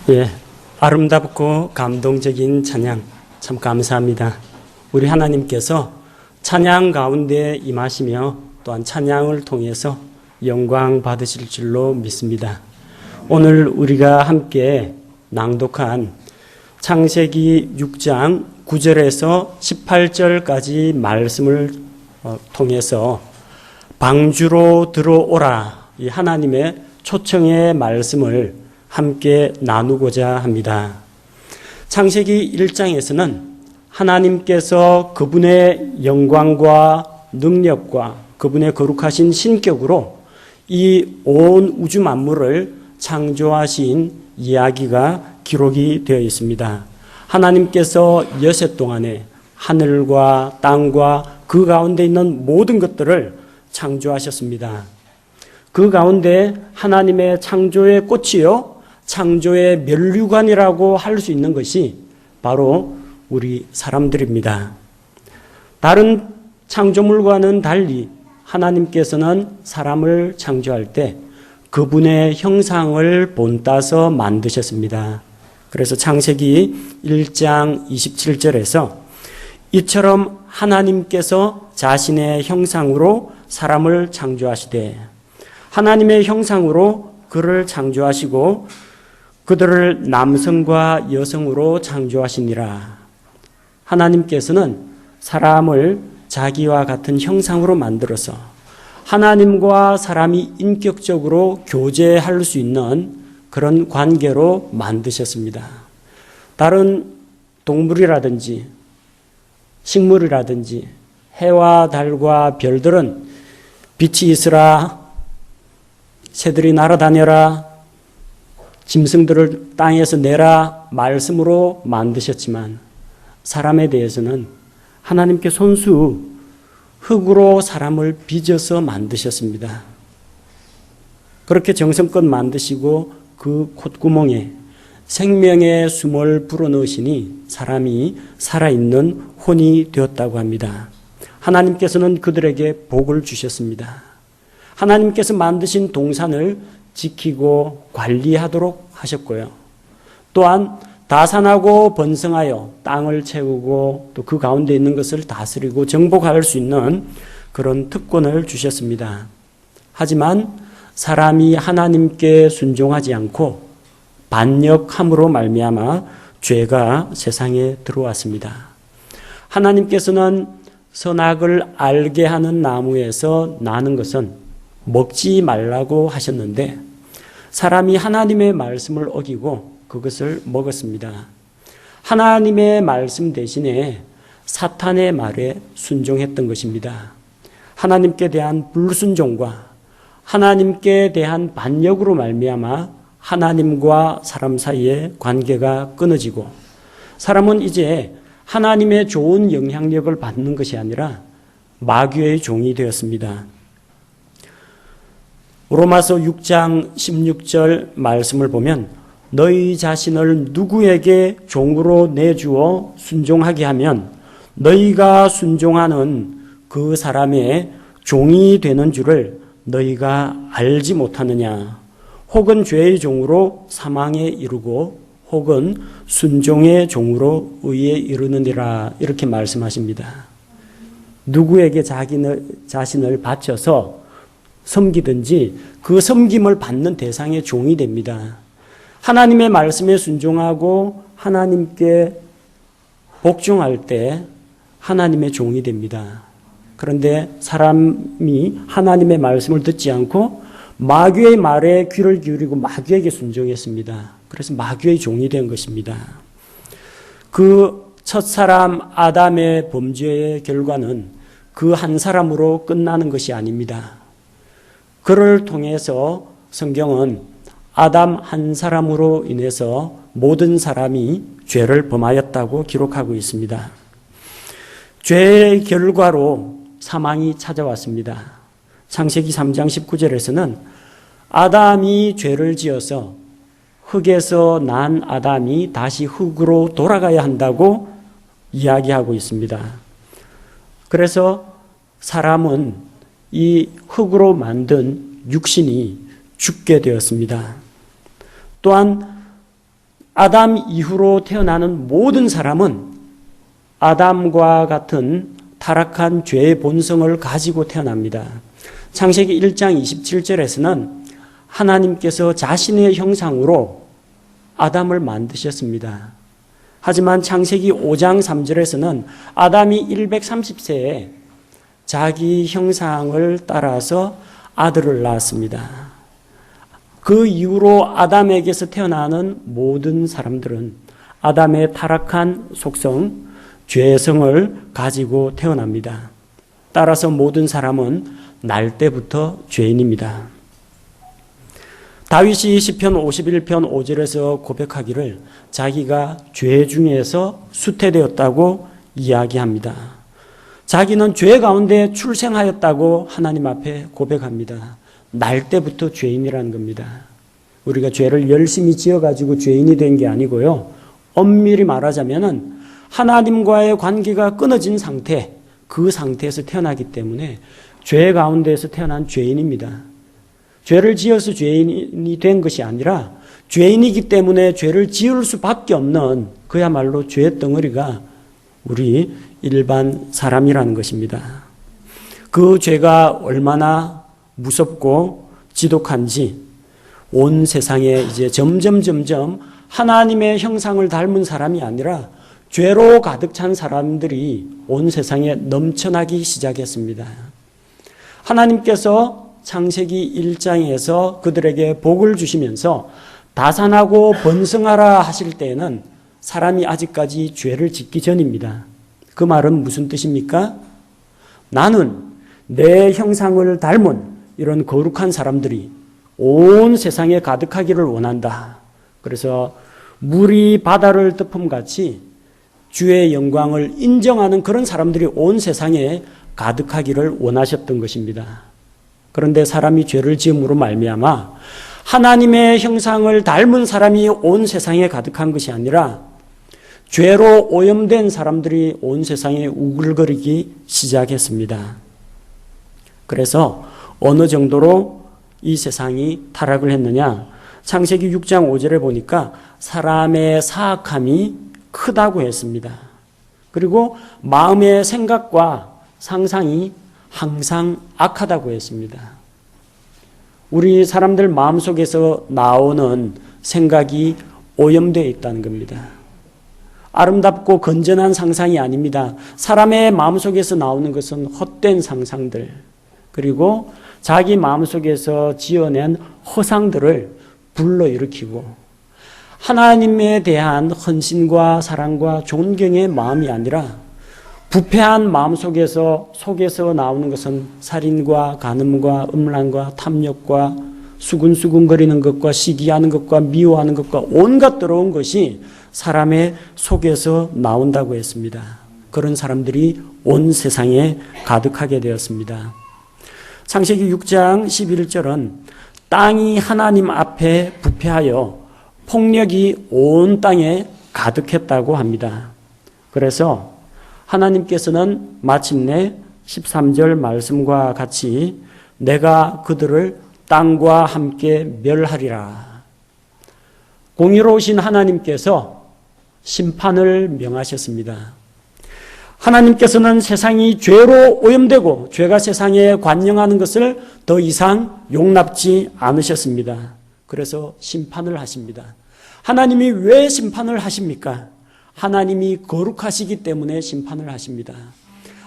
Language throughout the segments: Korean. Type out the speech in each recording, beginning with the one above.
예, 아름답고 감동적인 찬양 참 감사합니다. 우리 하나님께서 찬양 가운데 임하시며 또한 찬양을 통해서 영광 받으실 줄로 믿습니다. 오늘 우리가 함께 낭독한 창세기 6장 9절에서 18절까지 말씀을 통해서 방주로 들어오라, 이 하나님의 초청의 말씀을 함께 나누고자 합니다. 창세기 1장에서는 하나님께서 그분의 영광과 능력과 그분의 거룩하신 신격으로 이 온 우주 만물을 창조하신 이야기가 기록이 되어 있습니다. 하나님께서 여세 동안에 하늘과 땅과 그 가운데 있는 모든 것들을 창조하셨습니다. 그 가운데 하나님의 창조의 꽃이요, 창조의 면류관이라고 할 수 있는 것이 바로 우리 사람들입니다. 다른 창조물과는 달리 하나님께서는 사람을 창조할 때 그분의 형상을 본따서 만드셨습니다. 그래서 창세기 1장 27절에서 이처럼 하나님께서 자신의 형상으로 사람을 창조하시되 하나님의 형상으로 그를 창조하시고 그들을 남성과 여성으로 창조하시니라. 하나님께서는 사람을 자기와 같은 형상으로 만들어서 하나님과 사람이 인격적으로 교제할 수 있는 그런 관계로 만드셨습니다. 다른 동물이라든지 식물이라든지 해와 달과 별들은 빛이 있으라, 새들이 날아다녀라, 짐승들을 땅에서 내라 말씀으로 만드셨지만 사람에 대해서는 하나님께 손수 흙으로 사람을 빚어서 만드셨습니다. 그렇게 정성껏 만드시고 그 콧구멍에 생명의 숨을 불어넣으시니 사람이 살아있는 혼이 되었다고 합니다. 하나님께서는 그들에게 복을 주셨습니다. 하나님께서 만드신 동산을 지키고 관리하도록 하셨고요. 또한 다산하고 번성하여 땅을 채우고 또 그 가운데 있는 것을 다스리고 정복할 수 있는 그런 특권을 주셨습니다. 하지만 사람이 하나님께 순종하지 않고 반역함으로 말미암아 죄가 세상에 들어왔습니다. 하나님께서는 선악을 알게 하는 나무에서 나는 것은 먹지 말라고 하셨는데 사람이 하나님의 말씀을 어기고 그것을 먹었습니다. 하나님의 말씀 대신에 사탄의 말에 순종했던 것입니다. 하나님께 대한 불순종과 하나님께 대한 반역으로 말미암아 하나님과 사람 사이의 관계가 끊어지고 사람은 이제 하나님의 좋은 영향력을 받는 것이 아니라 마귀의 종이 되었습니다. 로마서 6장 16절 말씀을 보면 너희 자신을 누구에게 종으로 내주어 순종하게 하면 너희가 순종하는 그 사람의 종이 되는 줄을 너희가 알지 못하느냐. 혹은 죄의 종으로 사망에 이르고 혹은 순종의 종으로 의에 이르느니라. 이렇게 말씀하십니다. 누구에게 자신을 바쳐서 섬기든지 그 섬김을 받는 대상의 종이 됩니다. 하나님의 말씀에 순종하고 하나님께 복종할 때 하나님의 종이 됩니다. 그런데 사람이 하나님의 말씀을 듣지 않고 마귀의 말에 귀를 기울이고 마귀에게 순종했습니다. 그래서 마귀의 종이 된 것입니다. 그 첫사람 아담의 범죄의 결과는 그 한 사람으로 끝나는 것이 아닙니다. 그를 통해서 성경은 아담 한 사람으로 인해서 모든 사람이 죄를 범하였다고 기록하고 있습니다. 죄의 결과로 사망이 찾아왔습니다. 창세기 3장 19절에서는 아담이 죄를 지어서 흙에서 난 아담이 다시 흙으로 돌아가야 한다고 이야기하고 있습니다. 그래서 사람은 이 흙으로 만든 육신이 죽게 되었습니다. 또한 아담 이후로 태어나는 모든 사람은 아담과 같은 타락한 죄의 본성을 가지고 태어납니다. 창세기 1장 27절에서는 하나님께서 자신의 형상으로 아담을 만드셨습니다. 하지만 창세기 5장 3절에서는 아담이 130세에 자기 형상을 따라서 아들을 낳았습니다. 그 이후로 아담에게서 태어나는 모든 사람들은 아담의 타락한 속성, 죄성을 가지고 태어납니다. 따라서 모든 사람은 날 때부터 죄인입니다. 다윗이 시편 51편 5절에서 고백하기를 자기가 죄 중에서 수태되었다고 이야기합니다. 자기는 죄 가운데 출생하였다고 하나님 앞에 고백합니다. 날 때부터 죄인이라는 겁니다. 우리가 죄를 열심히 지어가지고 죄인이 된 게 아니고요. 엄밀히 말하자면은 하나님과의 관계가 끊어진 상태, 그 상태에서 태어나기 때문에 죄 가운데에서 태어난 죄인입니다. 죄를 지어서 죄인이 된 것이 아니라 죄인이기 때문에 죄를 지을 수밖에 없는 그야말로 죄 덩어리가 우리 일반 사람이라는 것입니다. 그 죄가 얼마나 무섭고 지독한지 온 세상에 이제 점점 하나님의 형상을 닮은 사람이 아니라 죄로 가득 찬 사람들이 온 세상에 넘쳐나기 시작했습니다. 하나님께서 창세기 1장에서 그들에게 복을 주시면서 다산하고 번성하라 하실 때에는 사람이 아직까지 죄를 짓기 전입니다. 그 말은 무슨 뜻입니까? 나는 내 형상을 닮은 이런 거룩한 사람들이 온 세상에 가득하기를 원한다. 그래서 물이 바다를 덮음같이 주의 영광을 인정하는 그런 사람들이 온 세상에 가득하기를 원하셨던 것입니다. 그런데 사람이 죄를 지음으로 말미암아 하나님의 형상을 닮은 사람이 온 세상에 가득한 것이 아니라 죄로 오염된 사람들이 온 세상에 우글거리기 시작했습니다. 그래서 어느 정도로 이 세상이 타락을 했느냐? 창세기 6장 5절에 보니까 사람의 사악함이 크다고 했습니다. 그리고 마음의 생각과 상상이 항상 악하다고 했습니다. 우리 사람들 마음속에서 나오는 생각이 오염되어 있다는 겁니다. 아름답고 건전한 상상이 아닙니다. 사람의 마음속에서 나오는 것은 헛된 상상들, 그리고 자기 마음속에서 지어낸 허상들을 불러일으키고 하나님에 대한 헌신과 사랑과 존경의 마음이 아니라 부패한 마음속에서 나오는 것은 살인과 간음과 음란과 탐욕과 수근수근거리는 것과 시기하는 것과 미워하는 것과 온갖 더러운 것이 사람의 속에서 나온다고 했습니다. 그런 사람들이 온 세상에 가득하게 되었습니다. 창세기 6장 11절은 땅이 하나님 앞에 부패하여 폭력이 온 땅에 가득했다고 합니다. 그래서 하나님께서는 마침내 13절 말씀과 같이 내가 그들을 땅과 함께 멸하리라. 공의로우신 하나님께서 심판을 명하셨습니다. 하나님께서는 세상이 죄로 오염되고 죄가 세상에 관영하는 것을 더 이상 용납지 않으셨습니다. 그래서 심판을 하십니다. 하나님이 왜 심판을 하십니까? 하나님이 거룩하시기 때문에 심판을 하십니다.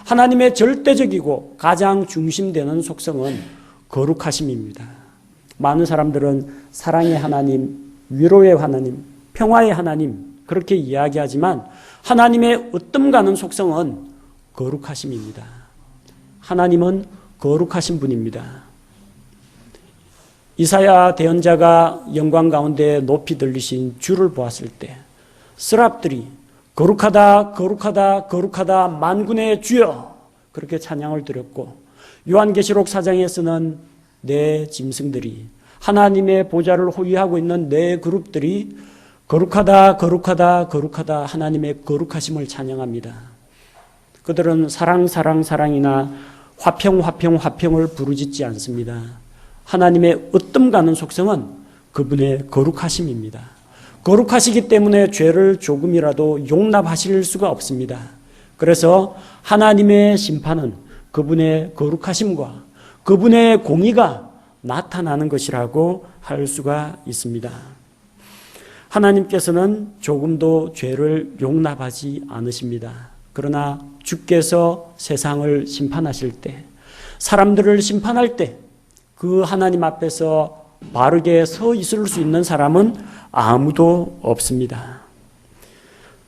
하나님의 절대적이고 가장 중심되는 속성은 거룩하심입니다. 많은 사람들은 사랑의 하나님, 위로의 하나님, 평화의 하나님 그렇게 이야기하지만 하나님의 으뜸 가는 속성은 거룩하심입니다. 하나님은 거룩하신 분입니다. 이사야 대언자가 영광 가운데 높이 들리신 주를 보았을 때 스랍들이 거룩하다 거룩하다 거룩하다 만군의 주여 그렇게 찬양을 드렸고, 요한계시록 4장에서는 네 짐승들이 하나님의 보좌를 호위하고 있는 네 그룹들이 거룩하다 거룩하다 거룩하다 하나님의 거룩하심을 찬양합니다. 그들은 사랑이나 화평을 부르짖지 않습니다. 하나님의 으뜸 가는 속성은 그분의 거룩하심입니다. 거룩하시기 때문에 죄를 조금이라도 용납하실 수가 없습니다. 그래서 하나님의 심판은 그분의 거룩하심과 그분의 공의가 나타나는 것이라고 할 수가 있습니다. 하나님께서는 조금도 죄를 용납하지 않으십니다. 그러나 주께서 세상을 심판하실 때, 사람들을 심판할 때 그 하나님 앞에서 바르게 서 있을 수 있는 사람은 아무도 없습니다.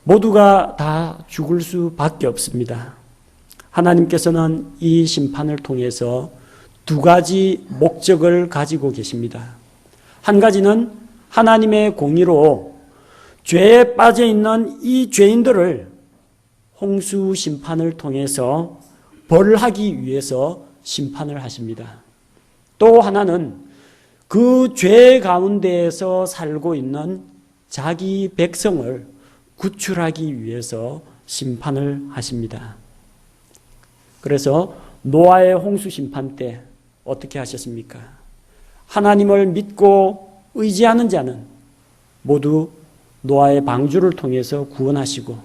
모두가 다 죽을 수밖에 없습니다. 하나님께서는 이 심판을 통해서 두 가지 목적을 가지고 계십니다. 한 가지는 하나님의 공의로 죄에 빠져 있는 이 죄인들을 홍수 심판을 통해서 벌하기 위해서 심판을 하십니다. 또 하나는 그 죄 가운데에서 살고 있는 자기 백성을 구출하기 위해서 심판을 하십니다. 그래서 노아의 홍수 심판 때 어떻게 하셨습니까? 하나님을 믿고 의지하는 자는 모두 노아의 방주를 통해서 구원하시고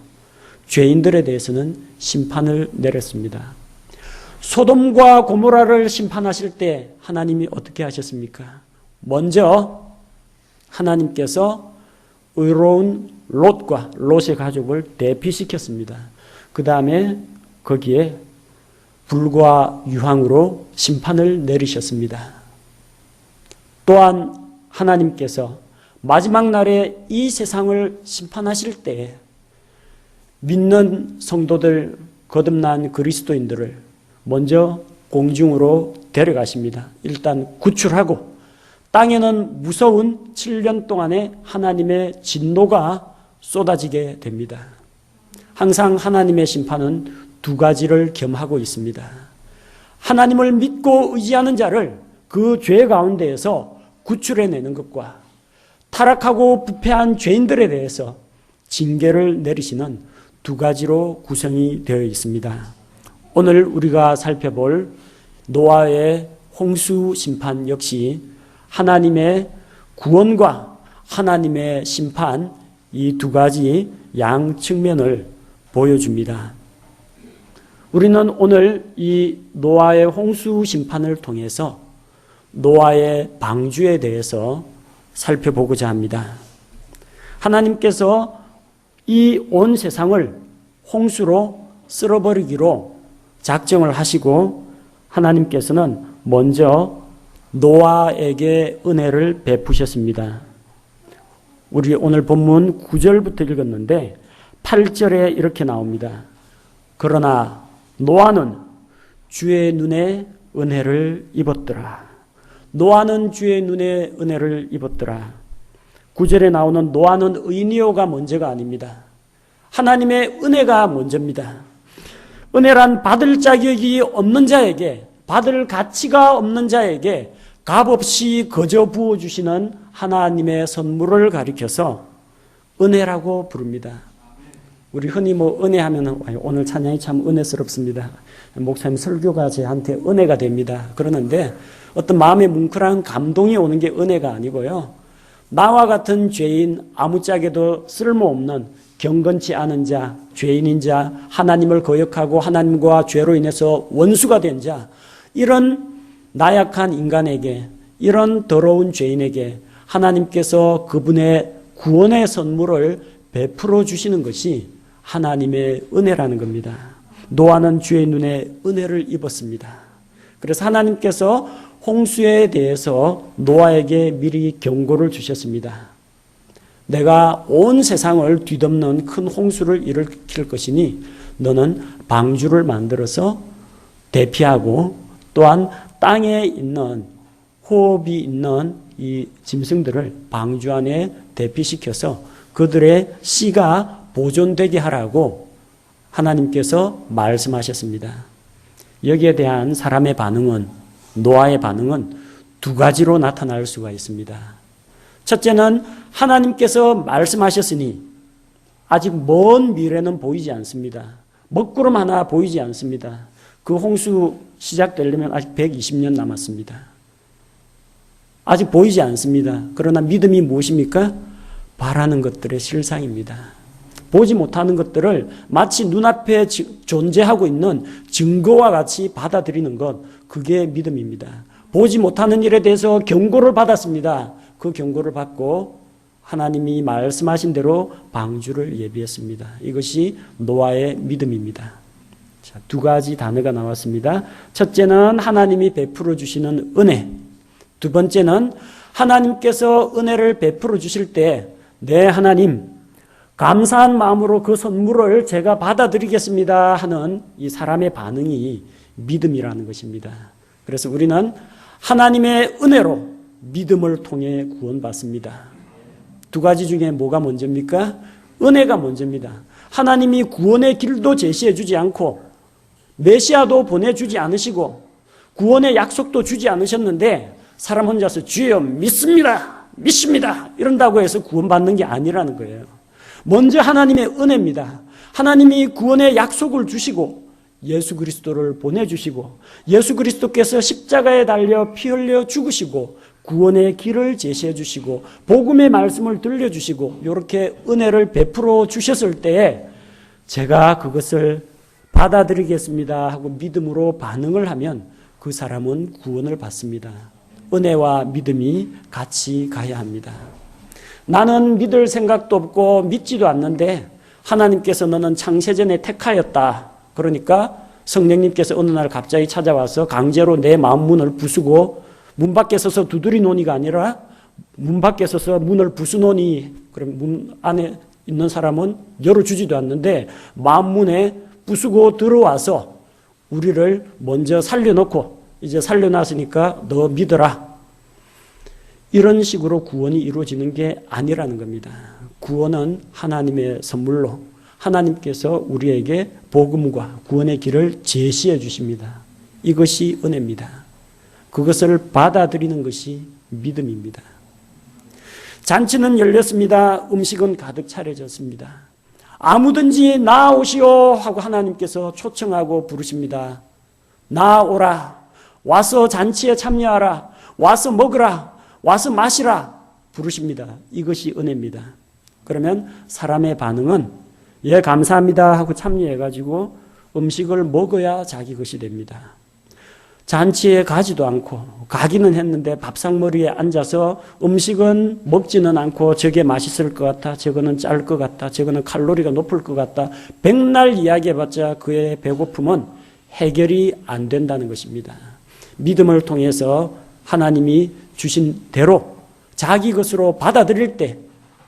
죄인들에 대해서는 심판을 내렸습니다. 소돔과 고모라를 심판하실 때 하나님이 어떻게 하셨습니까? 먼저 하나님께서 의로운 롯의 가족을 대피시켰습니다. 그 다음에 거기에 불과 유황으로 심판을 내리셨습니다. 또한 하나님께서 마지막 날에 이 세상을 심판하실 때 믿는 성도들, 거듭난 그리스도인들을 먼저 공중으로 데려가십니다. 일단 구출하고 땅에는 무서운 7년 동안의 하나님의 진노가 쏟아지게 됩니다. 항상 하나님의 심판은 두 가지를 겸하고 있습니다. 하나님을 믿고 의지하는 자를 그 죄 가운데에서 구출해내는 것과 타락하고 부패한 죄인들에 대해서 징계를 내리시는 두 가지로 구성이 되어 있습니다. 오늘 우리가 살펴볼 노아의 홍수 심판 역시 하나님의 구원과 하나님의 심판 이 두 가지 양측면을 보여줍니다. 우리는 오늘 이 노아의 홍수 심판을 통해서 노아의 방주에 대해서 살펴보고자 합니다. 하나님께서 이 온 세상을 홍수로 쓸어버리기로 작정을 하시고 하나님께서는 먼저 노아에게 은혜를 베푸셨습니다. 우리 오늘 본문 9절부터 읽었는데 8절에 이렇게 나옵니다. 그러나 노아는 주의 눈에 은혜를 입었더라. 노아는 주의 눈에 은혜를 입었더라. 9절에 나오는 노아는 의니오가 먼저가 아닙니다. 하나님의 은혜가 먼저입니다. 은혜란 받을 자격이 없는 자에게, 받을 가치가 없는 자에게 값없이 거저 부어주시는 하나님의 선물을 가리켜서 은혜라고 부릅니다. 우리 흔히 은혜 하면 오늘 찬양이 참 은혜스럽습니다. 목사님 설교가 저한테 은혜가 됩니다. 그러는데 어떤 마음에 뭉클한 감동이 오는 게 은혜가 아니고요. 나와 같은 죄인, 아무짝에도 쓸모없는 경건치 않은 자, 죄인인 자, 하나님을 거역하고 하나님과 죄로 인해서 원수가 된 자, 이런 나약한 인간에게, 이런 더러운 죄인에게 하나님께서 그분의 구원의 선물을 베풀어 주시는 것이 하나님의 은혜라는 겁니다. 노아는 주의 눈에 은혜를 입었습니다. 그래서 하나님께서 홍수에 대해서 노아에게 미리 경고를 주셨습니다. 내가 온 세상을 뒤덮는 큰 홍수를 일으킬 것이니 너는 방주를 만들어서 대피하고 또한 땅에 있는 호흡이 있는 이 짐승들을 방주 안에 대피시켜서 그들의 씨가 보존되게 하라고 하나님께서 말씀하셨습니다. 여기에 대한 사람의 반응은, 노아의 반응은 두 가지로 나타날 수가 있습니다. 첫째는 하나님께서 말씀하셨으니 아직 먼 미래는 보이지 않습니다. 먹구름 하나 보이지 않습니다. 그 홍수 시작되려면 아직 120년 남았습니다. 아직 보이지 않습니다. 그러나 믿음이 무엇입니까? 바라는 것들의 실상입니다. 보지 못하는 것들을 마치 눈앞에 존재하고 있는 증거와 같이 받아들이는 것, 그게 믿음입니다. 보지 못하는 일에 대해서 경고를 받았습니다. 그 경고를 받고 하나님이 말씀하신 대로 방주를 예비했습니다. 이것이 노아의 믿음입니다. 자, 두 가지 단어가 나왔습니다. 첫째는 하나님이 베풀어 주시는 은혜. 두 번째는 하나님께서 은혜를 베풀어 주실 때, 네, 하나님, 감사한 마음으로 그 선물을 제가 받아들이겠습니다 하는 이 사람의 반응이 믿음이라는 것입니다. 그래서 우리는 하나님의 은혜로 믿음을 통해 구원받습니다. 두 가지 중에 뭐가 먼저입니까? 은혜가 먼저입니다. 하나님이 구원의 길도 제시해 주지 않고 메시아도 보내주지 않으시고 구원의 약속도 주지 않으셨는데 사람 혼자서 주여 믿습니다 이런다고 해서 구원받는 게 아니라는 거예요. 먼저 하나님의 은혜입니다. 하나님이 구원의 약속을 주시고 예수 그리스도를 보내주시고 예수 그리스도께서 십자가에 달려 피 흘려 죽으시고 구원의 길을 제시해 주시고 복음의 말씀을 들려주시고 이렇게 은혜를 베풀어 주셨을 때에 제가 그것을 받아들이겠습니다 하고 믿음으로 반응을 하면 그 사람은 구원을 받습니다. 은혜와 믿음이 같이 가야 합니다. 나는 믿을 생각도 없고 믿지도 않는데 하나님께서 너는 창세전에 택하였다. 그러니까 성령님께서 어느 날 갑자기 찾아와서 강제로 내 마음 문을 부수고 문 밖에 서서 두드리노니가 아니라 문 밖에 서서 문을 부수노니, 그럼 문 안에 있는 사람은 열어주지도 않는데 마음 문에 부수고 들어와서 우리를 먼저 살려놓고 이제 살려놨으니까 너 믿어라. 이런 식으로 구원이 이루어지는 게 아니라는 겁니다. 구원은 하나님의 선물로 하나님께서 우리에게 복음과 구원의 길을 제시해 주십니다. 이것이 은혜입니다. 그것을 받아들이는 것이 믿음입니다. 잔치는 열렸습니다. 음식은 가득 차려졌습니다. 아무든지 나아오시오 하고 하나님께서 초청하고 부르십니다. 나아오라. 와서 잔치에 참여하라. 와서 먹으라. 와서 마시라. 부르십니다. 이것이 은혜입니다. 그러면 사람의 반응은 예, 감사합니다 하고 참여해가지고 음식을 먹어야 자기 것이 됩니다. 잔치에 가지도 않고 가기는 했는데 밥상머리에 앉아서 음식은 먹지는 않고 저게 맛있을 것 같다, 저거는 짤 것 같다, 저거는 칼로리가 높을 것 같다, 백날 이야기해봤자 그의 배고픔은 해결이 안 된다는 것입니다. 믿음을 통해서 하나님이 주신 대로 자기 것으로 받아들일 때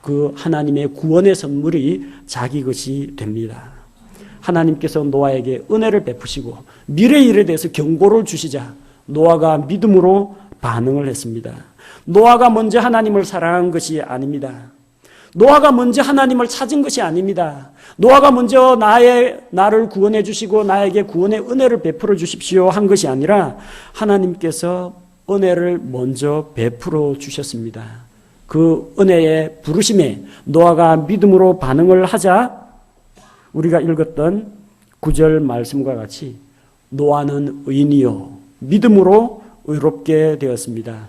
그 하나님의 구원의 선물이 자기 것이 됩니다. 하나님께서 노아에게 은혜를 베푸시고 미래의 일에 대해서 경고를 주시자 노아가 믿음으로 반응을 했습니다. 노아가 먼저 하나님을 사랑한 것이 아닙니다. 노아가 먼저 하나님을 찾은 것이 아닙니다. 노아가 먼저 나를 구원해 주시고 나에게 구원의 은혜를 베풀어 주십시오 한 것이 아니라 하나님께서 은혜를 먼저 베풀어 주셨습니다. 그 은혜의 부르심에 노아가 믿음으로 반응을 하자 우리가 읽었던 9절 말씀과 같이 노아는 의인이요 믿음으로 의롭게 되었습니다.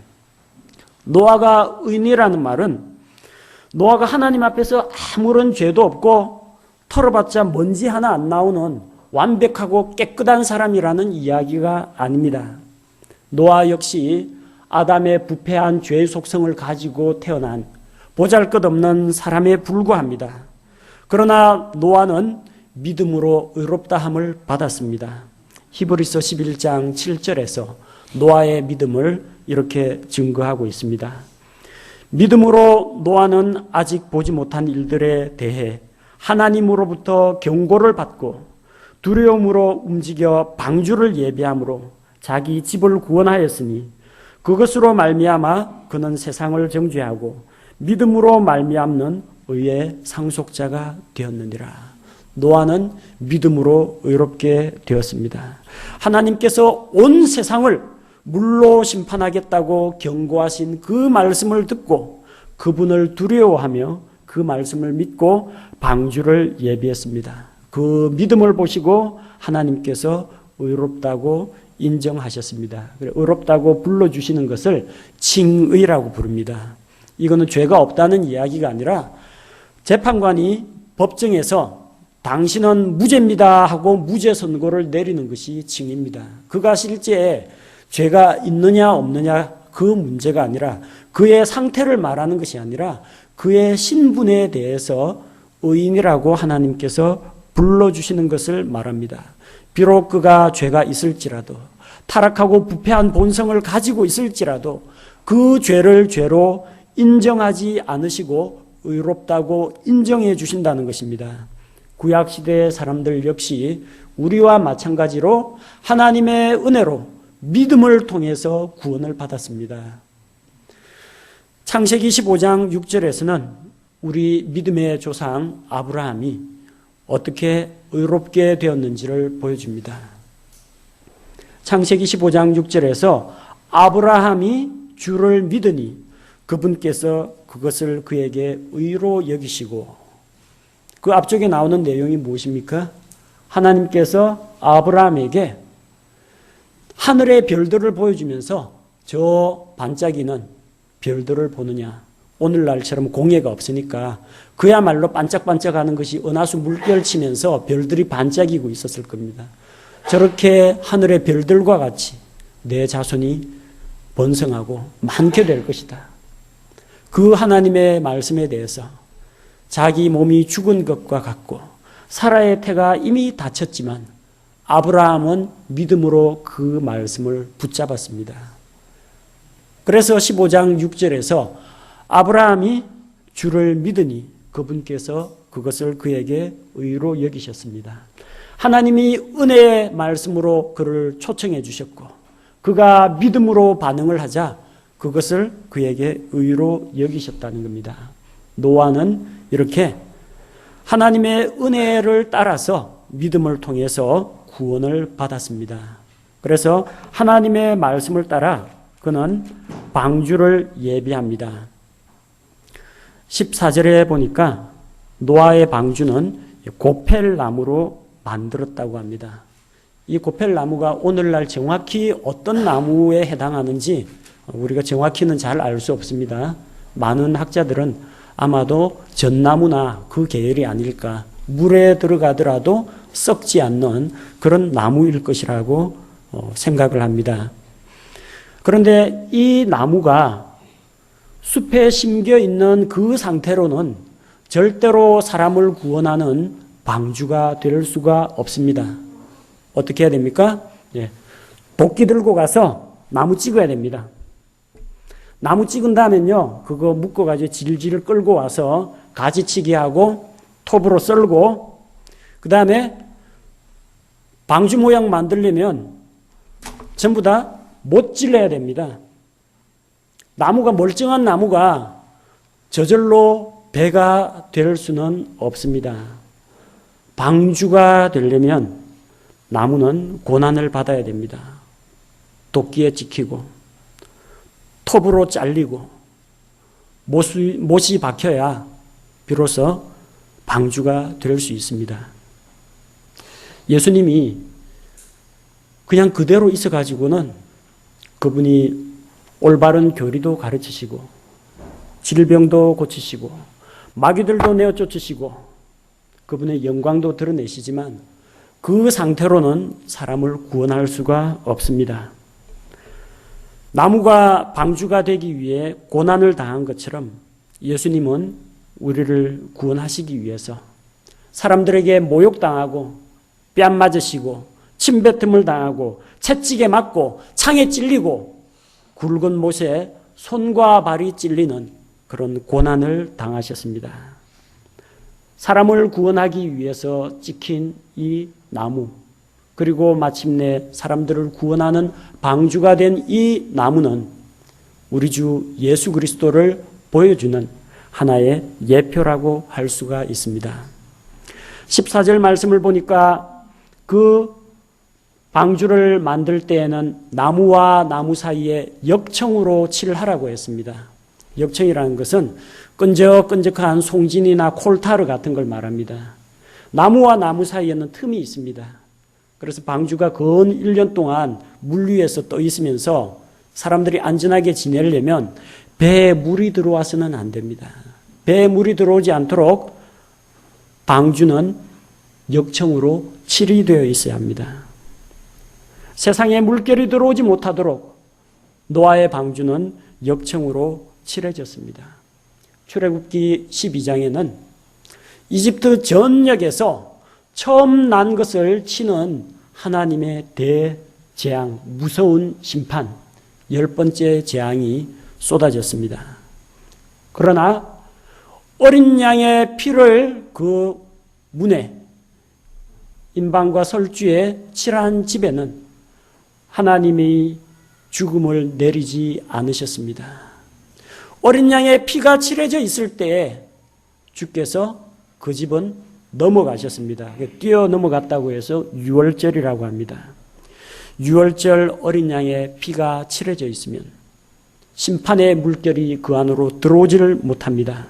노아가 의인이라는 말은 노아가 하나님 앞에서 아무런 죄도 없고 털어봤자 먼지 하나 안 나오는 완벽하고 깨끗한 사람이라는 이야기가 아닙니다. 노아 역시 아담의 부패한 죄의 속성을 가지고 태어난 보잘것없는 사람에 불과합니다. 그러나 노아는 믿음으로 의롭다함을 받았습니다. 히브리서 11장 7절에서 노아의 믿음을 이렇게 증거하고 있습니다. 믿음으로 노아는 아직 보지 못한 일들에 대해 하나님으로부터 경고를 받고 두려움으로 움직여 방주를 예비함으로 자기 집을 구원하였으니 그것으로 말미암아 그는 세상을 정죄하고 믿음으로 말미암는 의의 상속자가 되었느니라. 노아는 믿음으로 의롭게 되었습니다. 하나님께서 온 세상을 물로 심판하겠다고 경고하신 그 말씀을 듣고 그분을 두려워하며 그 말씀을 믿고 방주를 예비했습니다. 그 믿음을 보시고 하나님께서 의롭다고 인정하셨습니다. 의롭다고 불러주시는 것을 칭의라고 부릅니다. 이거는 죄가 없다는 이야기가 아니라 재판관이 법정에서 당신은 무죄입니다 하고 무죄 선고를 내리는 것이 징입니다. 그가 실제 죄가 있느냐 없느냐 그 문제가 아니라 그의 상태를 말하는 것이 아니라 그의 신분에 대해서 의인이라고 하나님께서 불러주시는 것을 말합니다. 비록 그가 죄가 있을지라도 타락하고 부패한 본성을 가지고 있을지라도 그 죄를 죄로 인정하지 않으시고 의롭다고 인정해 주신다는 것입니다. 구약시대의 사람들 역시 우리와 마찬가지로 하나님의 은혜로 믿음을 통해서 구원을 받았습니다. 창세기 15장 6절에서는 우리 믿음의 조상 아브라함이 어떻게 의롭게 되었는지를 보여줍니다. 창세기 15장 6절에서 아브라함이 주를 믿으니 그분께서 그것을 그에게 의로 여기시고, 그 앞쪽에 나오는 내용이 무엇입니까? 하나님께서 아브라함에게 하늘의 별들을 보여주면서 저 반짝이는 별들을 보느냐, 오늘날처럼 공해가 없으니까 그야말로 반짝반짝하는 것이 은하수 물결 치면서 별들이 반짝이고 있었을 겁니다. 저렇게 하늘의 별들과 같이 내 자손이 번성하고 많게 될 것이다. 그 하나님의 말씀에 대해서 자기 몸이 죽은 것과 같고 사라의 태가 이미 닫혔지만 아브라함은 믿음으로 그 말씀을 붙잡았습니다. 그래서 15장 6절에서 아브라함이 주를 믿으니 그분께서 그것을 그에게 의로 여기셨습니다. 하나님이 은혜의 말씀으로 그를 초청해 주셨고 그가 믿음으로 반응을 하자 그것을 그에게 의로 여기셨다는 겁니다. 노아는 이렇게 하나님의 은혜를 따라서 믿음을 통해서 구원을 받았습니다. 그래서 하나님의 말씀을 따라 그는 방주를 예비합니다. 14절에 보니까 노아의 방주는 고펠나무로 만들었다고 합니다. 이 고펠나무가 오늘날 정확히 어떤 나무에 해당하는지 우리가 정확히는 잘 알 수 없습니다. 많은 학자들은 아마도 전나무나 그 계열이 아닐까, 물에 들어가더라도 썩지 않는 그런 나무일 것이라고 생각을 합니다. 그런데 이 나무가 숲에 심겨 있는 그 상태로는 절대로 사람을 구원하는 방주가 될 수가 없습니다. 어떻게 해야 됩니까? 도끼 들고 가서 나무 찍어야 됩니다. 나무 찍은 다음엔요, 그거 묶어가지고 질질 끌고 와서 가지치기 하고 톱으로 썰고, 그 다음에 방주 모양 만들려면 전부 다 못 찔러야 됩니다. 나무가 멀쩡한 나무가 저절로 배가 될 수는 없습니다. 방주가 되려면 나무는 고난을 받아야 됩니다. 도끼에 찍히고 톱으로 잘리고 못이 박혀야 비로소 방주가 될 수 있습니다. 예수님이 그냥 그대로 있어가지고는 그분이 올바른 교리도 가르치시고 질병도 고치시고 마귀들도 내어 쫓으시고 그분의 영광도 드러내시지만 그 상태로는 사람을 구원할 수가 없습니다. 나무가 방주가 되기 위해 고난을 당한 것처럼 예수님은 우리를 구원하시기 위해서 사람들에게 모욕당하고 뺨 맞으시고 침뱉음을 당하고 채찍에 맞고 창에 찔리고 굵은 못에 손과 발이 찔리는 그런 고난을 당하셨습니다. 사람을 구원하기 위해서 찍힌 이 나무, 그리고 마침내 사람들을 구원하는 방주가 된 이 나무는 우리 주 예수 그리스도를 보여주는 하나의 예표라고 할 수가 있습니다. 14절 말씀을 보니까 그 방주를 만들 때에는 나무와 나무 사이에 역청으로 칠하라고 했습니다. 역청이라는 것은 끈적끈적한 송진이나 콜타르 같은 걸 말합니다. 나무와 나무 사이에는 틈이 있습니다. 그래서 방주가 근 1년 동안 물 위에서 떠 있으면서 사람들이 안전하게 지내려면 배에 물이 들어와서는 안 됩니다. 배에 물이 들어오지 않도록 방주는 역청으로 칠이 되어 있어야 합니다. 세상에 물결이 들어오지 못하도록 노아의 방주는 역청으로 칠해졌습니다. 출애굽기 12장에는 이집트 전역에서 처음 난 것을 치는 하나님의 대재앙, 무서운 심판, 10번째 재앙이 쏟아졌습니다. 그러나 어린 양의 피를 그 문에, 인방과 설주에 칠한 집에는 하나님의 죽음을 내리지 않으셨습니다. 어린 양의 피가 칠해져 있을 때에 주께서 그 집은 넘어가셨습니다. 뛰어 넘어갔다고 해서 유월절이라고 합니다. 유월절 어린 양의 피가 칠해져 있으면 심판의 물결이 그 안으로 들어오지를 못합니다.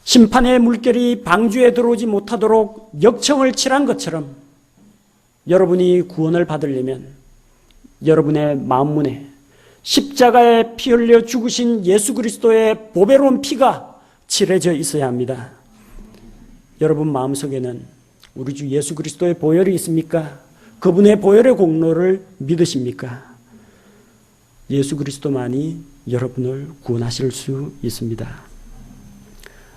심판의 물결이 방주에 들어오지 못하도록 역청을 칠한 것처럼 여러분이 구원을 받으려면 여러분의 마음문에 십자가에 피 흘려 죽으신 예수 그리스도의 보배로운 피가 칠해져 있어야 합니다. 여러분 마음속에는 우리 주 예수 그리스도의 보혈이 있습니까? 그분의 보혈의 공로를 믿으십니까? 예수 그리스도만이 여러분을 구원하실 수 있습니다.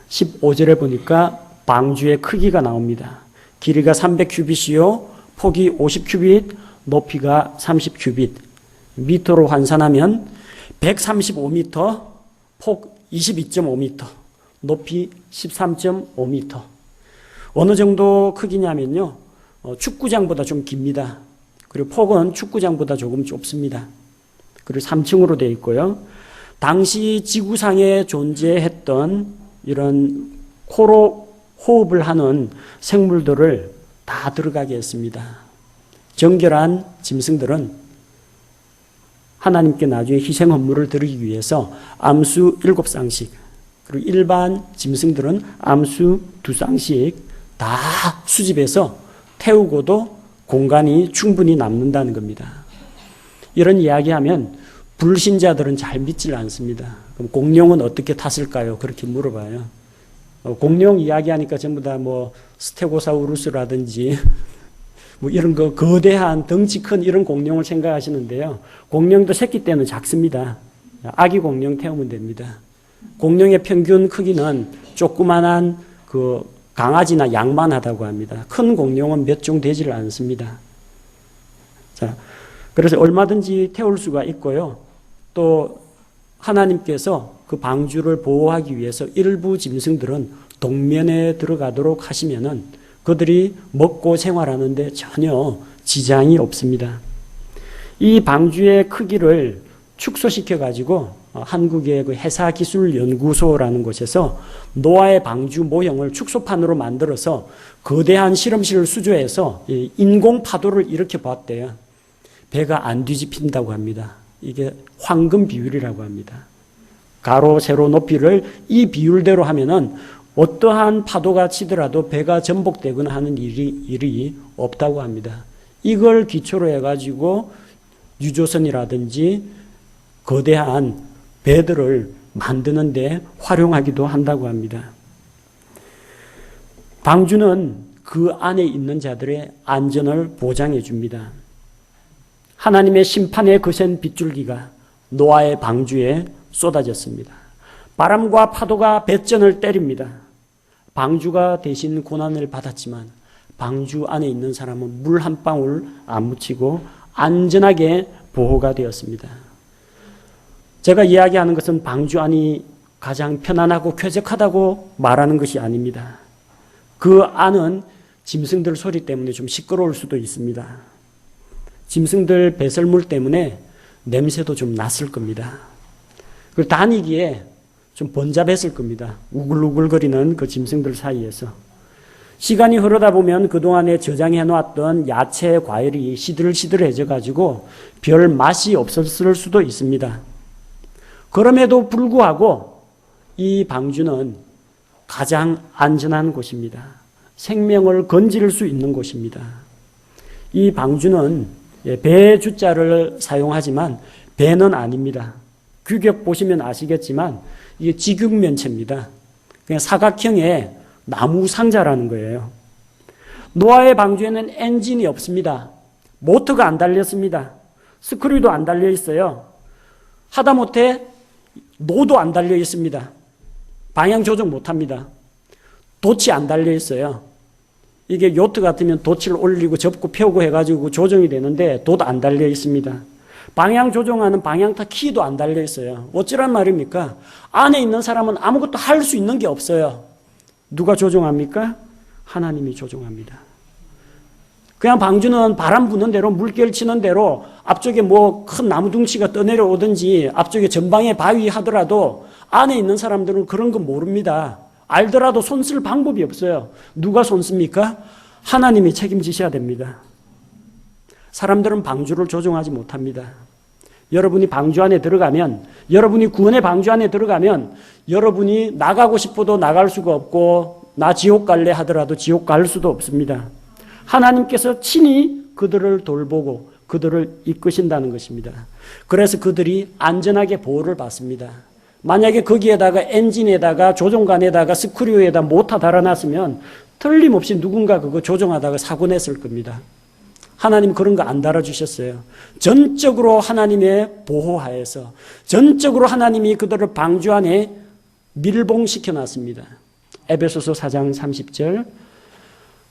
15절에 보니까 방주의 크기가 나옵니다. 길이가 300규빗이요, 폭이 50규빗, 높이가 30규빗. 미터로 환산하면 135미터, 폭 22.5미터, 높이 13.5미터. 어느 정도 크기냐면요, 축구장보다 좀 깁니다. 그리고 폭은 축구장보다 조금 좁습니다. 그리고 3층으로 되어 있고요. 당시 지구상에 존재했던 이런 코로 호흡을 하는 생물들을 다 들어가게 했습니다. 정결한 짐승들은 하나님께 나중에 희생 헌물을 드리기 위해서 암수 7쌍씩, 그리고 일반 짐승들은 암수 2쌍씩 다 수집해서 태우고도 공간이 충분히 남는다는 겁니다. 이런 이야기하면 불신자들은 잘 믿질 않습니다. 그럼 공룡은 어떻게 탔을까요? 그렇게 물어봐요. 공룡 이야기하니까 전부 다 뭐 스테고사우루스라든지 뭐 이런 거 거대한 덩치 큰 이런 공룡을 생각하시는데요. 공룡도 새끼 때는 작습니다. 아기 공룡 태우면 됩니다. 공룡의 평균 크기는 조그만한 그 강아지나 양만 하다고 합니다. 큰 공룡은 몇 종 되지를 않습니다. 자, 그래서 얼마든지 태울 수가 있고요. 또 하나님께서 그 방주를 보호하기 위해서 일부 짐승들은 동면에 들어가도록 하시면은 그들이 먹고 생활하는데 전혀 지장이 없습니다. 이 방주의 크기를 축소시켜 가지고 한국의 그 해사기술연구소라는 곳에서 노아의 방주 모형을 축소판으로 만들어서 거대한 실험실을 수조해서 인공 파도를 일으켜 봤대요. 배가 안 뒤집힌다고 합니다. 이게 황금 비율이라고 합니다. 가로, 세로, 높이를 이 비율대로 하면은 어떠한 파도가 치더라도 배가 전복되거나 하는 일이 없다고 합니다. 이걸 기초로 해가지고 유조선이라든지 거대한 배들을 만드는데 활용하기도 한다고 합니다. 방주는 그 안에 있는 자들의 안전을 보장해 줍니다. 하나님의 심판의 거센 빗줄기가 노아의 방주에 쏟아졌습니다. 바람과 파도가 뱃전을 때립니다. 방주가 대신 고난을 받았지만 방주 안에 있는 사람은 물 한 방울 안 묻히고 안전하게 보호가 되었습니다. 제가 이야기하는 것은 방주 안이 가장 편안하고 쾌적하다고 말하는 것이 아닙니다. 그 안은 짐승들 소리 때문에 좀 시끄러울 수도 있습니다. 짐승들 배설물 때문에 냄새도 좀 났을 겁니다. 그리고 다니기에 좀 번잡했을 겁니다. 우글우글거리는 그 짐승들 사이에서. 시간이 흐르다 보면 그동안에 저장해 놓았던 야채, 과일이 시들시들해져 가지고 별 맛이 없었을 수도 있습니다. 그럼에도 불구하고 이 방주는 가장 안전한 곳입니다. 생명을 건질 수 있는 곳입니다. 이 방주는 배 주자를 사용하지만 배는 아닙니다. 규격 보시면 아시겠지만 이게 직육면체입니다. 그냥 사각형의 나무 상자라는 거예요. 노아의 방주에는 엔진이 없습니다. 모터가 안 달렸습니다. 스크류도 안 달려 있어요. 하다못해 노도 안 달려 있습니다. 방향 조정 못합니다. 돛이 안 달려 있어요. 이게 요트 같으면 돛을 올리고 접고 펴고 해가지고 조정이 되는데 돛 안 달려 있습니다. 방향 조정하는 방향타 키도 안 달려 있어요. 어찌란 말입니까? 안에 있는 사람은 아무것도 할 수 있는 게 없어요. 누가 조종합니까? 하나님이 조종합니다. 그냥 방주는 바람 부는 대로 물결 치는 대로 앞쪽에 뭐 큰 나무 둥치가 떠내려오든지 앞쪽에 전방에 바위 하더라도 안에 있는 사람들은 그런 거 모릅니다. 알더라도 손 쓸 방법이 없어요. 누가 손 씁니까? 하나님이 책임지셔야 됩니다. 사람들은 방주를 조종하지 못합니다. 여러분이 방주 안에 들어가면, 여러분이 구원의 방주 안에 들어가면 여러분이 나가고 싶어도 나갈 수가 없고 나 지옥 갈래 하더라도 지옥 갈 수도 없습니다. 하나님께서 친히 그들을 돌보고 그들을 이끄신다는 것입니다. 그래서 그들이 안전하게 보호를 받습니다. 만약에 거기에다가 엔진에다가 조종관에다가 스크류에다 모터 달아놨으면 틀림없이 누군가 그거 조종하다가 사고 냈을 겁니다. 하나님 그런 거 안 달아주셨어요. 전적으로 하나님의 보호하에서 전적으로 하나님이 그들을 방주 안에 밀봉시켜 놨습니다. 에베소서 4장 30절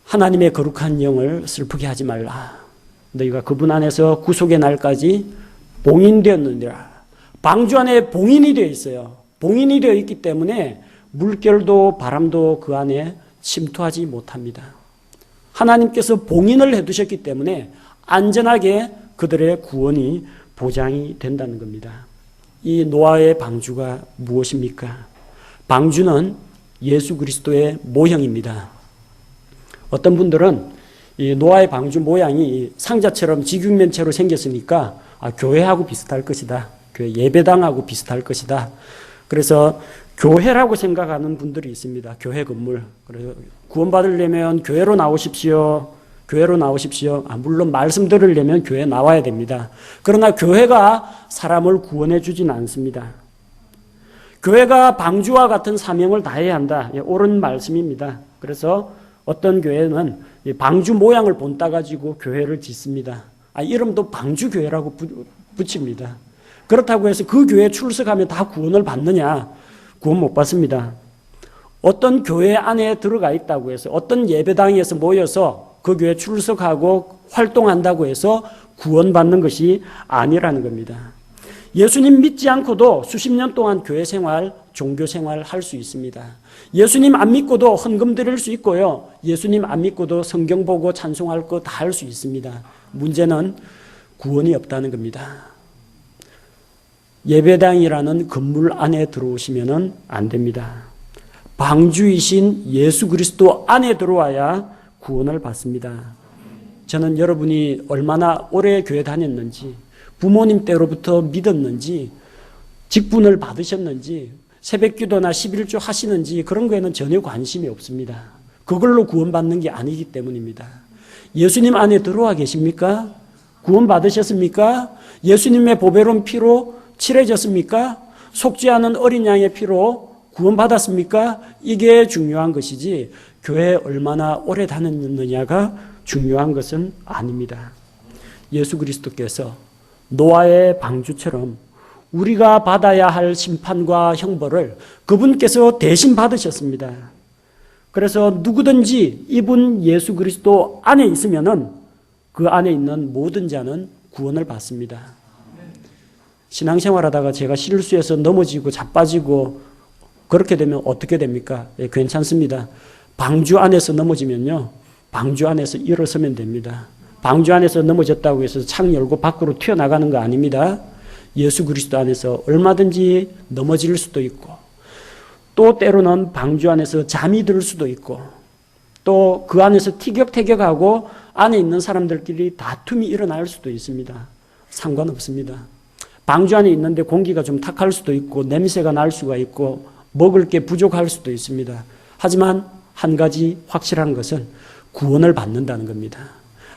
하나님의 거룩한 영을 슬프게 하지 말라. 너희가 그분 안에서 구속의 날까지 봉인되었느니라. 방주 안에 봉인이 되어 있어요. 봉인이 되어 있기 때문에 물결도 바람도 그 안에 침투하지 못합니다. 하나님께서 봉인을 해두셨기 때문에 안전하게 그들의 구원이 보장이 된다는 겁니다. 이 노아의 방주가 무엇입니까? 방주는 예수 그리스도의 모형입니다. 어떤 분들은 이 노아의 방주 모양이 상자처럼 직육면체로 생겼으니까 교회하고 비슷할 것이다. 교회 예배당하고 비슷할 것이다. 그래서 교회라고 생각하는 분들이 있습니다. 교회 건물. 그래서 구원받으려면 교회로 나오십시오. 교회로 나오십시오. 물론 말씀 들으려면 교회 나와야 됩니다. 그러나 교회가 사람을 구원해 주진 않습니다. 교회가 방주와 같은 사명을 다해야 한다. 옳은 말씀입니다. 그래서 어떤 교회는 방주 모양을 본따 가지고 교회를 짓습니다. 이름도 방주교회라고 붙입니다. 그렇다고 해서 그 교회에 출석하면 다 구원을 받느냐? 구원 못 받습니다. 어떤 교회 안에 들어가 있다고 해서 어떤 예배당에서 모여서 그 교회에 출석하고 활동한다고 해서 구원받는 것이 아니라는 겁니다. 예수님 믿지 않고도 수십 년 동안 교회 생활, 종교 생활 할 수 있습니다. 예수님 안 믿고도 헌금 드릴 수 있고요. 예수님 안 믿고도 성경 보고 찬송할 거 다 할 수 있습니다. 문제는 구원이 없다는 겁니다. 예배당이라는 건물 안에 들어오시면 안 됩니다. 방주이신 예수 그리스도 안에 들어와야 구원을 받습니다. 저는 여러분이 얼마나 오래 교회 다녔는지, 부모님 때로부터 믿었는지, 직분을 받으셨는지, 새벽기도나 11조 하시는지 그런 거에는 전혀 관심이 없습니다. 그걸로 구원받는 게 아니기 때문입니다. 예수님 안에 들어와 계십니까? 구원 받으셨습니까? 예수님의 보배로운 피로 칠해졌습니까? 속지 않은 어린 양의 피로 구원받았습니까? 이게 중요한 것이지 교회에 얼마나 오래 다녔느냐가 중요한 것은 아닙니다. 예수 그리스도께서 노아의 방주처럼 우리가 받아야 할 심판과 형벌을 그분께서 대신 받으셨습니다. 그래서 누구든지 이분 예수 그리스도 안에 있으면은 그 안에 있는 모든 자는 구원을 받습니다. 신앙생활하다가 제가 실수해서 넘어지고 자빠지고 그렇게 되면 어떻게 됩니까? 괜찮습니다. 방주 안에서 넘어지면요, 방주 안에서 일어서면 됩니다. 방주 안에서 넘어졌다고 해서 창 열고 밖으로 튀어나가는 거 아닙니다. 예수 그리스도 안에서 얼마든지 넘어질 수도 있고, 또 때로는 방주 안에서 잠이 들 수도 있고, 또 그 안에서 티격태격하고 안에 있는 사람들끼리 다툼이 일어날 수도 있습니다. 상관없습니다. 방주 안에 있는데 공기가 좀 탁할 수도 있고 냄새가 날 수가 있고 먹을 게 부족할 수도 있습니다. 하지만 한 가지 확실한 것은 구원을 받는다는 겁니다.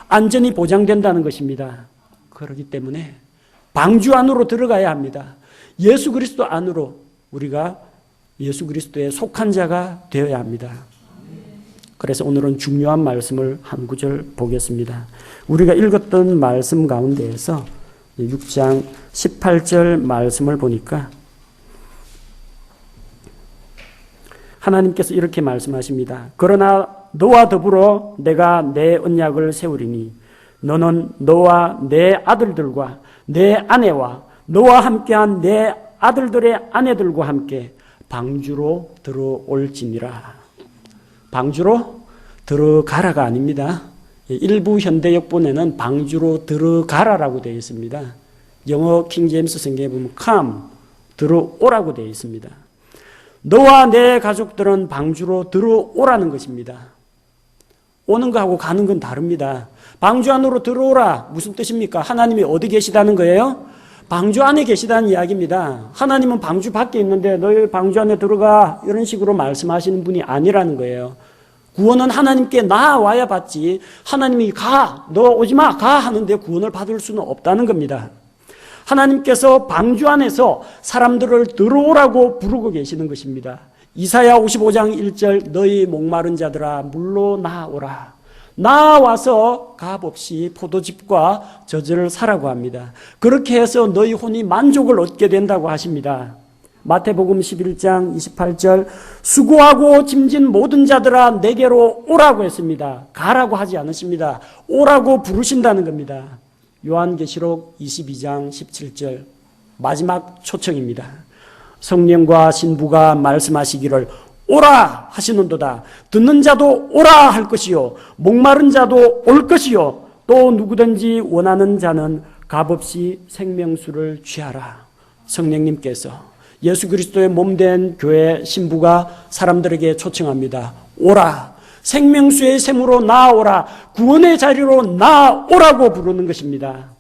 안전이 보장된다는 것입니다. 그렇기 때문에 방주 안으로 들어가야 합니다. 예수 그리스도 안으로 우리가 예수 그리스도에 속한 자가 되어야 합니다. 그래서 오늘은 중요한 말씀을 한 구절 보겠습니다. 우리가 읽었던 말씀 가운데에서 6장 18절 말씀을 보니까 하나님께서 이렇게 말씀하십니다. 그러나 너와 더불어 내가 내 언약을 세우리니 너는 너와 내 아들들과 내 아내와 너와 함께한 내 아들들의 아내들과 함께 방주로 들어올지니라. 방주로 들어가라가 아닙니다. 일부 현대역본에는 방주로 들어가라라고 되어 있습니다. 영어 킹제임스 성경에 보면 come, 들어오라고 되어 있습니다. 너와 내 가족들은 방주로 들어오라는 것입니다. 오는 거하고 가는 건 다릅니다. 방주 안으로 들어오라. 무슨 뜻입니까? 하나님이 어디 계시다는 거예요? 방주 안에 계시다는 이야기입니다. 하나님은 방주 밖에 있는데 너희 방주 안에 들어가 이런 식으로 말씀하시는 분이 아니라는 거예요. 구원은 하나님께 나와야 받지 하나님이 가, 너 오지 마, 가 하는데 구원을 받을 수는 없다는 겁니다. 하나님께서 방주 안에서 사람들을 들어오라고 부르고 계시는 것입니다. 이사야 55장 1절 너희 목마른 자들아 물로 나오라. 나와서 값 없이 포도즙과 젖을 사라고 합니다. 그렇게 해서 너희 혼이 만족을 얻게 된다고 하십니다. 마태복음 11장 28절 수고하고 짐진 모든 자들아 내게로 오라고 했습니다. 가라고 하지 않으십니다. 오라고 부르신다는 겁니다. 요한계시록 22장 17절 마지막 초청입니다. 성령과 신부가 말씀하시기를 오라 하시는도다. 듣는 자도 오라 할 것이요 목마른 자도 올 것이요 또 누구든지 원하는 자는 값없이 생명수를 취하라. 성령님께서 예수 그리스도의 몸된 교회 신부가 사람들에게 초청합니다. 오라. 생명수의 샘으로 나아오라. 구원의 자리로 나아오라고 부르는 것입니다.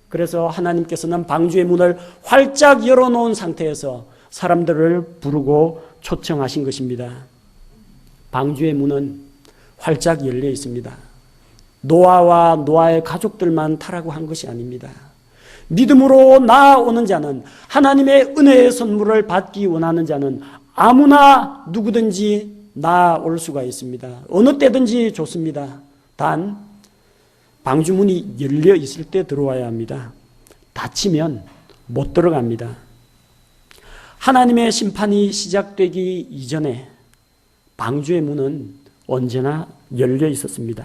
그래서 하나님께서는 방주의 문을 활짝 열어놓은 상태에서 사람들을 부르고 초청하신 것입니다. 방주의 문은 활짝 열려 있습니다. 노아와 노아의 가족들만 타라고 한 것이 아닙니다. 믿음으로 나아오는 자는 하나님의 은혜의 선물을 받기 원하는 자는 아무나 누구든지 나아올 수가 있습니다. 어느 때든지 좋습니다. 단 방주문이 열려 있을 때 들어와야 합니다. 닫히면 못 들어갑니다. 하나님의 심판이 시작되기 이전에 방주의 문은 언제나 열려 있었습니다.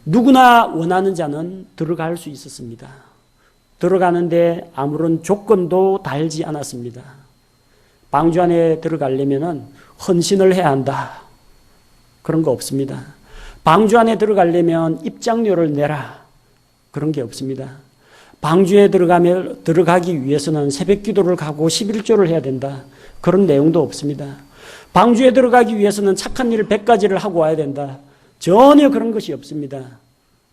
누구나 원하는 자는 들어갈 수 있었습니다. 들어가는데 아무런 조건도 달지 않았습니다. 방주 안에 들어가려면 헌신을 해야 한다. 그런 거 없습니다. 방주 안에 들어가려면 입장료를 내라. 그런 게 없습니다. 방주에 들어가기 위해서는 새벽 기도를 가고 11조를 해야 된다. 그런 내용도 없습니다. 방주에 들어가기 위해서는 착한 일 100가지를 하고 와야 된다. 전혀 그런 것이 없습니다.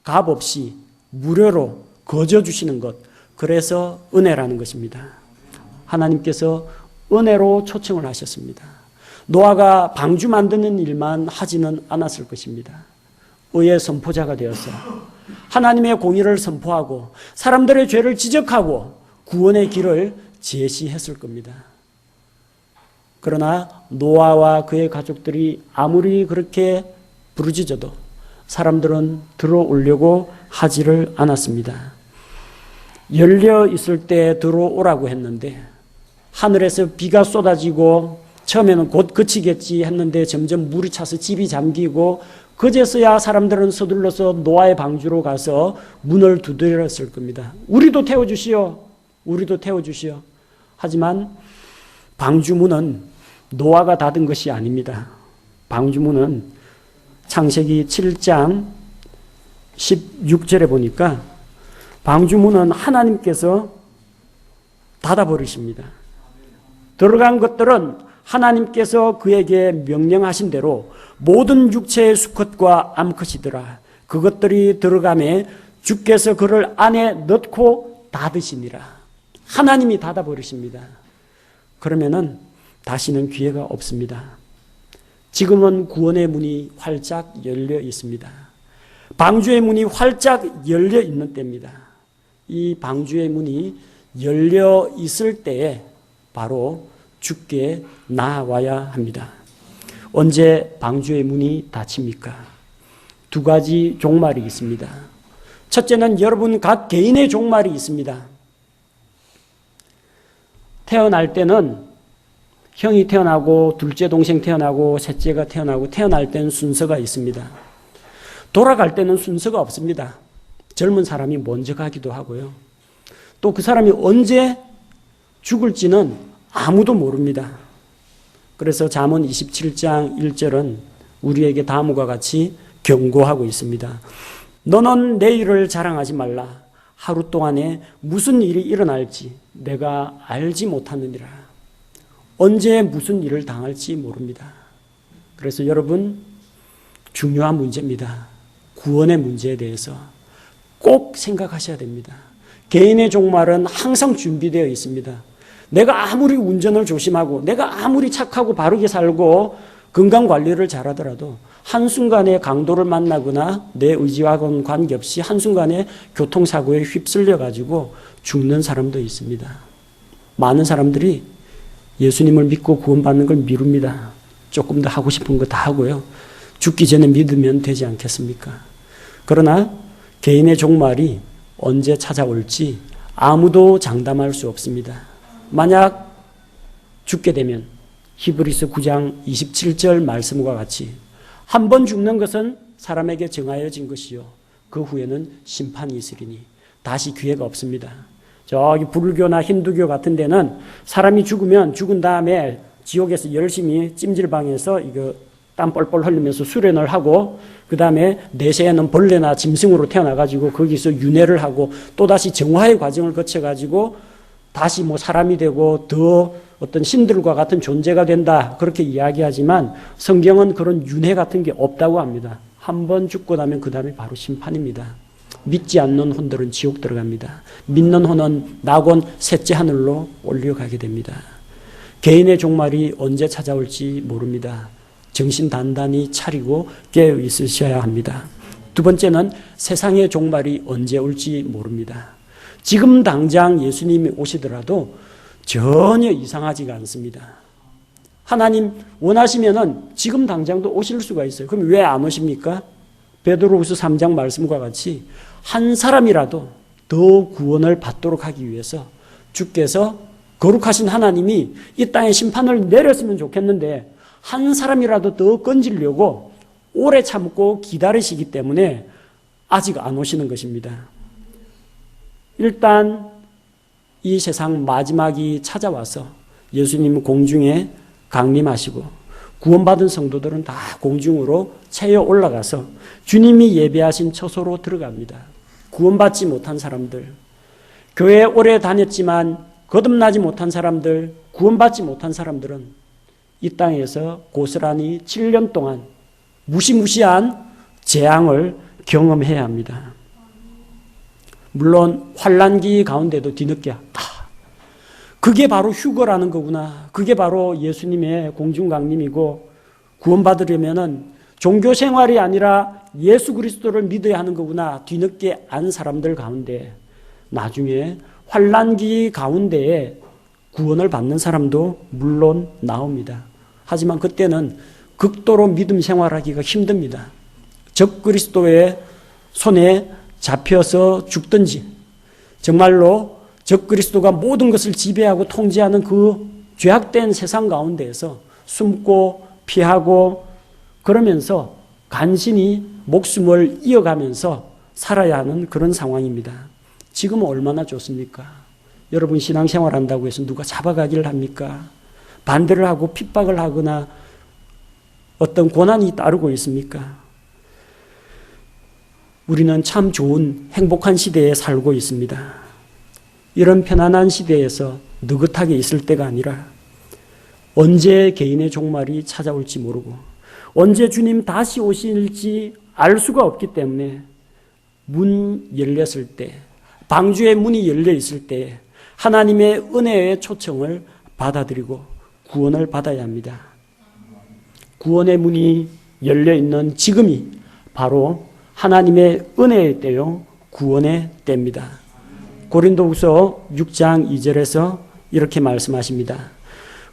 값 없이 무료로 거저 주시는 것. 그래서 은혜라는 것입니다. 하나님께서 은혜로 초청을 하셨습니다. 노아가 방주 만드는 일만 하지는 않았을 것입니다. 의의 선포자가 되어서 하나님의 공의를 선포하고 사람들의 죄를 지적하고 구원의 길을 제시했을 겁니다. 그러나 노아와 그의 가족들이 아무리 그렇게 부르짖어도 사람들은 들어오려고 하지를 않았습니다. 열려 있을 때 들어오라고 했는데 하늘에서 비가 쏟아지고 처음에는 곧 그치겠지 했는데 점점 물이 차서 집이 잠기고 그제서야 사람들은 서둘러서 노아의 방주로 가서 문을 두드렸을 겁니다. 우리도 태워주시오. 우리도 태워주시오. 하지만 방주문은 노아가 닫은 것이 아닙니다. 방주문은 창세기 7장 16절에 보니까 방주문은 하나님께서 닫아버리십니다. 들어간 것들은 하나님께서 그에게 명령하신 대로 모든 육체의 수컷과 암컷이더라. 그것들이 들어가매 주께서 그를 안에 넣고 닫으시니라. 하나님이 닫아버리십니다. 그러면은 다시는 기회가 없습니다. 지금은 구원의 문이 활짝 열려 있습니다. 방주의 문이 활짝 열려 있는 때입니다. 이 방주의 문이 열려 있을 때에 바로 주께 나아와야 합니다. 언제 방주의 문이 닫힙니까? 두 가지 종말이 있습니다. 첫째는 여러분 각 개인의 종말이 있습니다. 태어날 때는 형이 태어나고 둘째 동생 태어나고 셋째가 태어나고 태어날 때는 순서가 있습니다. 돌아갈 때는 순서가 없습니다. 젊은 사람이 먼저 가기도 하고요. 또 그 사람이 언제 죽을지는 아무도 모릅니다. 그래서 잠언 27장 1절은 우리에게 다음과 같이 경고하고 있습니다. 너는 내일을 자랑하지 말라. 하루 동안에 무슨 일이 일어날지 내가 알지 못하느니라. 언제 무슨 일을 당할지 모릅니다. 그래서 여러분 중요한 문제입니다. 구원의 문제에 대해서 꼭 생각하셔야 됩니다. 개인의 종말은 항상 준비되어 있습니다. 내가 아무리 운전을 조심하고 내가 아무리 착하고 바르게 살고 건강관리를 잘하더라도 한순간에 강도를 만나거나 내 의지와는 관계없이 한순간에 교통사고에 휩쓸려 가지고 죽는 사람도 있습니다. 많은 사람들이 예수님을 믿고 구원받는 걸 미룹니다. 조금 더 하고 싶은 거 다 하고요. 죽기 전에 믿으면 되지 않겠습니까? 그러나 개인의 종말이 언제 찾아올지 아무도 장담할 수 없습니다. 만약 죽게 되면 히브리서 9장 27절 말씀과 같이 한 번 죽는 것은 사람에게 정하여진 것이요 그 후에는 심판이 있으리니 다시 기회가 없습니다. 저기 불교나 힌두교 같은 데는 사람이 죽으면 죽은 다음에 지옥에서 열심히 찜질방에서 이거 땀 뻘뻘 흘리면서 수련을 하고 그 다음에 내세에는 벌레나 짐승으로 태어나가지고 거기서 윤회를 하고 또다시 정화의 과정을 거쳐가지고 다시 사람이 되고 더 어떤 신들과 같은 존재가 된다 그렇게 이야기하지만 성경은 그런 윤회 같은 게 없다고 합니다. 한 번 죽고 나면 그 다음에 바로 심판입니다. 믿지 않는 혼들은 지옥 들어갑니다. 믿는 혼은 낙원 셋째 하늘로 올려가게 됩니다. 개인의 종말이 언제 찾아올지 모릅니다. 정신 단단히 차리고 깨어 있으셔야 합니다. 두 번째는 세상의 종말이 언제 올지 모릅니다. 지금 당장 예수님이 오시더라도 전혀 이상하지가 않습니다. 하나님 원하시면은 지금 당장도 오실 수가 있어요. 그럼 왜 안 오십니까? 베드로후서 3장 말씀과 같이 한 사람이라도 더 구원을 받도록 하기 위해서 주께서 거룩하신 하나님이 이 땅에 심판을 내렸으면 좋겠는데 한 사람이라도 더 건지려고 오래 참고 기다리시기 때문에 아직 안 오시는 것입니다. 일단 이 세상 마지막이 찾아와서 예수님 공중에 강림하시고 구원받은 성도들은 다 공중으로 채여 올라가서 주님이 예배하신 처소로 들어갑니다. 구원받지 못한 사람들, 교회에 오래 다녔지만 거듭나지 못한 사람들, 구원받지 못한 사람들은 이 땅에서 고스란히 7년 동안 무시무시한 재앙을 경험해야 합니다. 물론 환난기 가운데도 뒤늦게 그게 바로 휴거라는 거구나. 그게 바로 예수님의 공중 강림이고 구원받으려면은 종교 생활이 아니라 예수 그리스도를 믿어야 하는 거구나. 뒤늦게 안 사람들 가운데 나중에 환난기 가운데에 구원을 받는 사람도 물론 나옵니다. 하지만 그때는 극도로 믿음 생활하기가 힘듭니다. 적 그리스도의 손에 잡혀서 죽든지 정말로 적 그리스도가 모든 것을 지배하고 통제하는 그 죄악된 세상 가운데에서 숨고 피하고 그러면서 간신히 목숨을 이어가면서 살아야 하는 그런 상황입니다. 지금은 얼마나 좋습니까? 여러분 신앙생활 한다고 해서 누가 잡아가기를 합니까? 반대를 하고 핍박을 하거나 어떤 고난이 따르고 있습니까? 우리는 참 좋은 행복한 시대에 살고 있습니다. 이런 편안한 시대에서 느긋하게 있을 때가 아니라 언제 개인의 종말이 찾아올지 모르고 언제 주님 다시 오실지 알 수가 없기 때문에 문 열렸을 때, 방주의 문이 열려 있을 때 하나님의 은혜의 초청을 받아들이고 구원을 받아야 합니다. 구원의 문이 열려 있는 지금이 바로 하나님의 은혜의 때요 구원의 때입니다. 고린도후서 6장 2절에서 이렇게 말씀하십니다.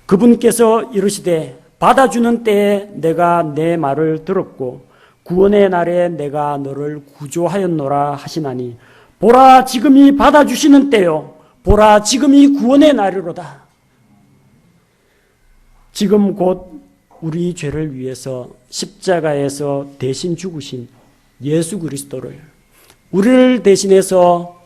그분께서 이르시되 받아주는 때에 내가 내 말을 들었고 구원의 날에 내가 너를 구조하였노라 하시나니 보라 지금이 받아주시는 때요 보라 지금이 구원의 날이로다. 지금 곧 우리 죄를 위해서 십자가에서 대신 죽으신 예수 그리스도를 우리를 대신해서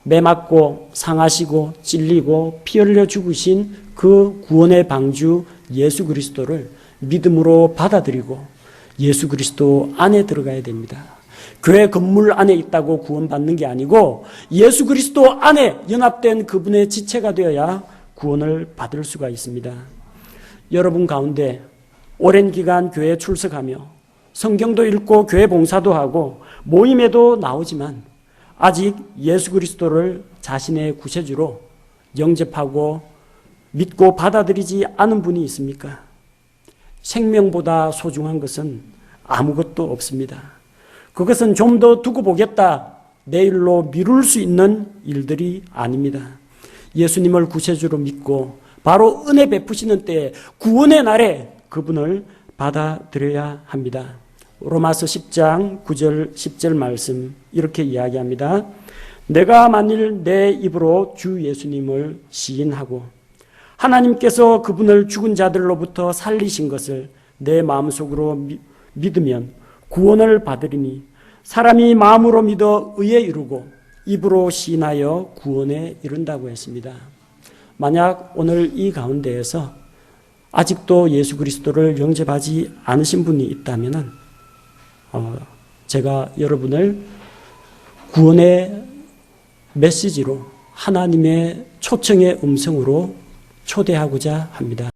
매맞고 상하시고 찔리고 피 흘려 죽으신 그 구원의 방주 예수 그리스도를 믿음으로 받아들이고 예수 그리스도 안에 들어가야 됩니다. 교회 건물 안에 있다고 구원받는 게 아니고 예수 그리스도 안에 연합된 그분의 지체가 되어야 구원을 받을 수가 있습니다. 여러분 가운데 오랜 기간 교회에 출석하며 성경도 읽고 교회 봉사도 하고 모임에도 나오지만 아직 예수 그리스도를 자신의 구세주로 영접하고 믿고 받아들이지 않은 분이 있습니까? 생명보다 소중한 것은 아무것도 없습니다. 그것은 좀 더 두고 보겠다, 내일로 미룰 수 있는 일들이 아닙니다. 예수님을 구세주로 믿고 바로 은혜 베푸시는 때에 구원의 날에 그분을 받아들여야 합니다. 로마서 10장 9절 10절 말씀 이렇게 이야기합니다. 내가 만일 내 입으로 주 예수님을 시인하고 하나님께서 그분을 죽은 자들로부터 살리신 것을 내 마음속으로 믿으면 구원을 받으리니 사람이 마음으로 믿어 의에 이르고 입으로 시인하여 구원에 이른다고 했습니다. 만약 오늘 이 가운데에서 아직도 예수 그리스도를 영접하지 않으신 분이 있다면 제가 여러분을 구원의 메시지로 하나님의 초청의 음성으로 초대하고자 합니다.